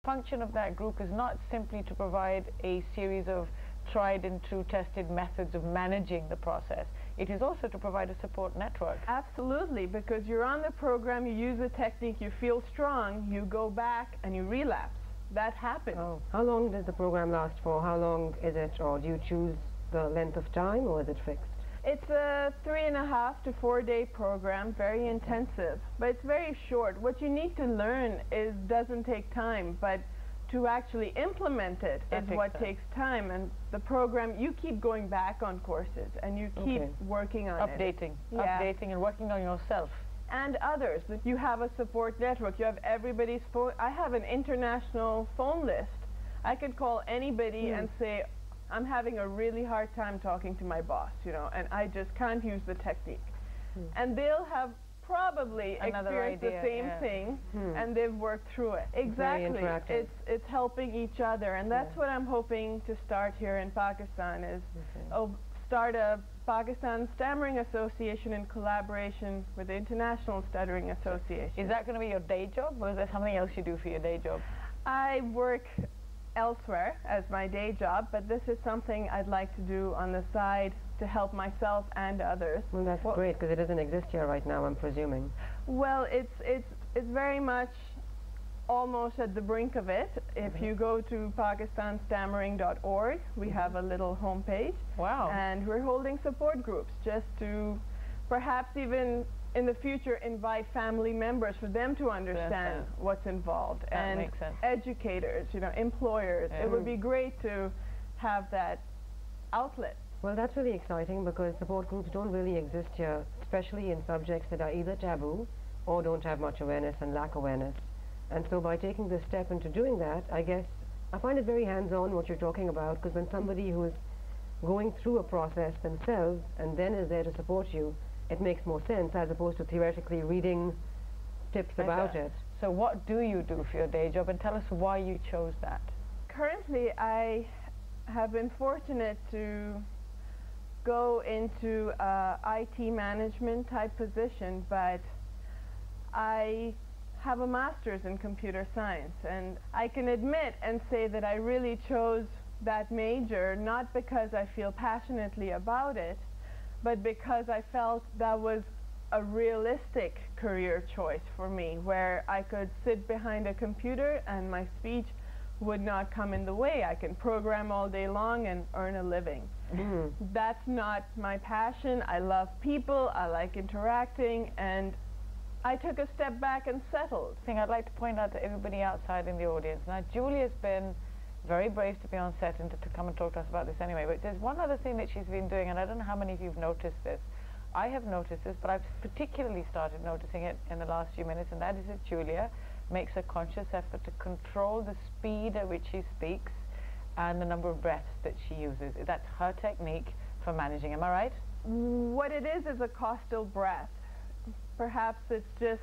Function of that group is not simply to provide a series of tried and true tested methods of managing the process. It is also to provide a support network. Absolutely, because you're on the program, you use a technique, you feel strong, you go back and you relapse. That happens. Oh. How long does the program last for? How long is it, or do you choose the length of time, or is it fixed? It's a 3.5 to 4 day program, very intensive, but it's very short. What you need to learn doesn't take time, but to actually implement it is what takes time. And the program, you keep going back on courses and you keep working on updating and working on yourself. And others. You have a support network. You have everybody's phone. I have an international phone list. I could call anybody and say, I'm having a really hard time talking to my boss, you know, and I just can't use the technique. And they'll have probably experienced the same thing, and they've worked through it. Exactly. It's helping each other, and that's what I'm hoping to start here in Pakistan, is start a Pakistan Stammering Association in collaboration with the International Stuttering Association. Is that going to be your day job, or is there something else you do for your day job? I work elsewhere as my day job, but this is something I'd like to do on the side to help myself and others. Well, that's great, because it doesn't exist here right now, I'm presuming. Well, it's very much almost at the brink of it. If you go to pakistanstammering.org, we have a little homepage. Wow. And we're holding support groups just to perhaps even in the future invite family members for them to understand what's involved. That makes sense. Educators, you know, employers. It would be great to have that outlet. Well, that's really exciting, because support groups don't really exist here, especially in subjects that are either taboo or don't have much awareness and lack awareness. And so by taking this step into doing that, I guess I find it very hands-on what you're talking about, because when somebody who is going through a process themselves and then is there to support you, it makes more sense as opposed to theoretically reading tips about it. So what do you do for your day job, and tell us why you chose that? Currently, I have been fortunate to go into IT management type position, but I have a master's in computer science, and I can admit and say that I really chose that major not because I feel passionately about it, but because I felt that was a realistic career choice for me, where I could sit behind a computer and my speech would not come in the way. I can program all day long and earn a living. That's not my passion. I love people, I like interacting, and I took a step back and settled. I'd like to point out to everybody outside in the audience, now Julia's been very brave to be on set and to come and talk to us about this anyway, but there's one other thing that she's been doing, and I don't know how many of you have noticed this. I have noticed this, but I've particularly started noticing it in the last few minutes, and that is that Julia makes a conscious effort to control the speed at which she speaks and the number of breaths that she uses. That's her technique for managing. Am I right? What it is a costal breath. Perhaps it's just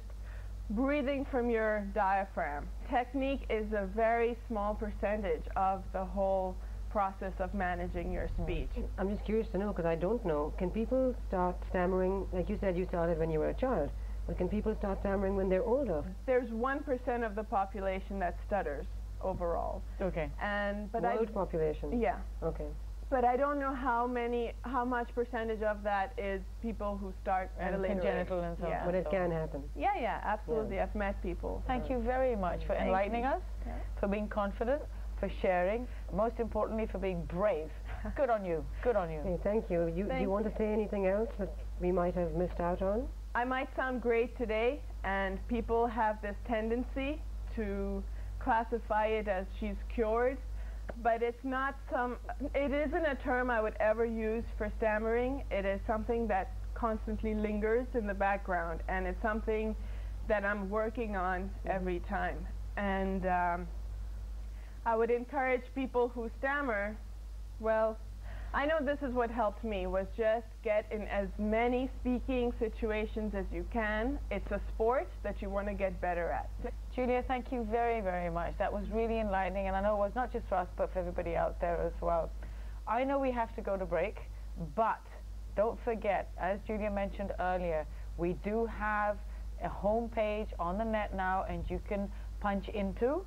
breathing from your diaphragm. Technique is a very small percentage of the whole process of managing your speech. I'm just curious to know, because I don't know, can people start stammering, like you said you started when you were a child, but can people start stammering when they're older? There's 1% of the population that stutters overall. Okay. But world population? Yeah. Okay. But I don't know how much percentage of that is people who start at a later congenital age. And so on. But it can happen. Yeah, absolutely. I've met people. Thank you very much for enlightening us, for being confident, for sharing, most importantly for being brave. Good on you. Good on you. Okay, thank you. Do you want to say anything else that we might have missed out on? I might sound great today, and people have this tendency to classify it as she's cured, but it's not it isn't a term I would ever use for stammering. It is something that constantly lingers in the background, and it's something that I'm working on every time. And I would encourage people who stammer, well, I know this is what helped me, was just get in as many speaking situations as you can. It's a sport that you want to get better at. Julia, thank you very, very much. That was really enlightening, and I know it was not just for us, but for everybody out there as well. I know we have to go to break, but don't forget, as Julia mentioned earlier, we do have a home page on the net now, and you can punch into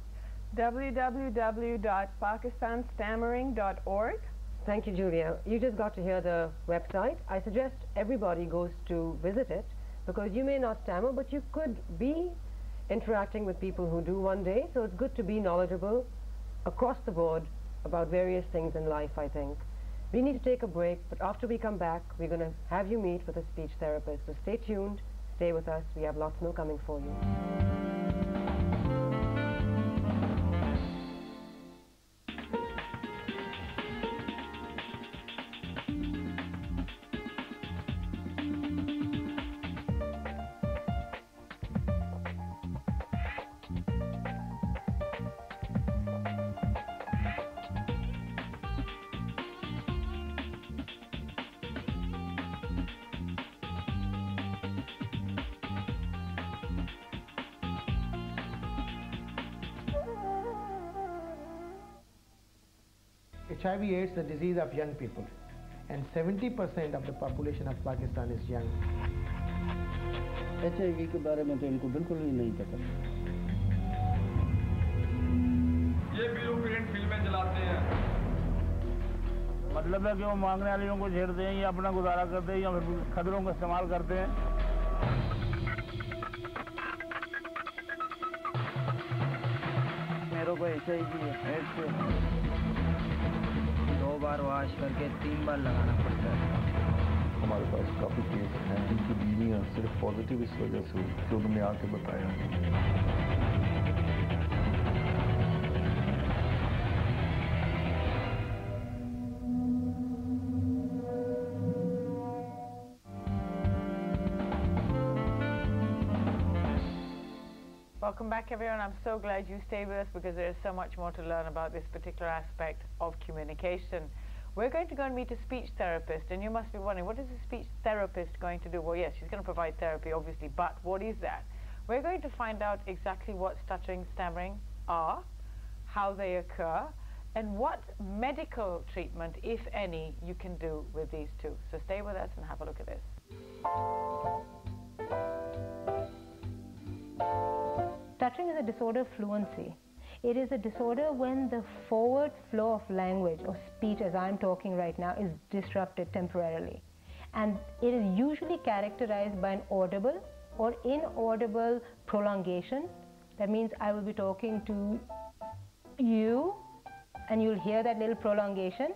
www.pakistanstammering.org. Thank you, Julia. You just got to hear the website. I suggest everybody goes to visit it because you may not stammer, but you could be interacting with people who do one day, so it's good to be knowledgeable across the board about various things in life, I think. We need to take a break, but after we come back, we're going to have you meet with a speech therapist. So stay tuned, stay with us. We have lots more coming for you. HIV/AIDS is a disease of young people, and 70% of the population of Pakistan is young. HIV के बारे में तो इनको बिल्कुल भी नहीं पता। ये ब्लूप्रिंट फिल्में चलाते हैं। मतलब है कि वो मांगने वालों को छेड़ते हैं या अपना गुजारा करते हैं या फिर खतरों का इस्तेमाल करते हैं। मेरे को HIV है। 2 बार वॉश करके 3 बार लगाना पड़ता है। हमारे पास काफ़ी केस हैं इनकी बीवियाँ सिर्फ पॉजिटिव इस वजह से लोगों ने आके बताया। Welcome back, everyone. I'm so glad you stayed with us because there is so much more to learn about this particular aspect of communication. We're going to go and meet a speech therapist, and you must be wondering, what is a speech therapist going to do? Well, yes, she's going to provide therapy, obviously, but what is that? We're going to find out exactly what stuttering, stammering are, how they occur, and what medical treatment, if any, you can do with these two. So stay with us and have a look at this. Stuttering is a disorder of fluency. It is a disorder when the forward flow of language or speech, as I'm talking right now, is disrupted temporarily. And it is usually characterized by an audible or inaudible prolongation. That means I will be talking to you and you'll hear that little prolongation,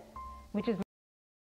which is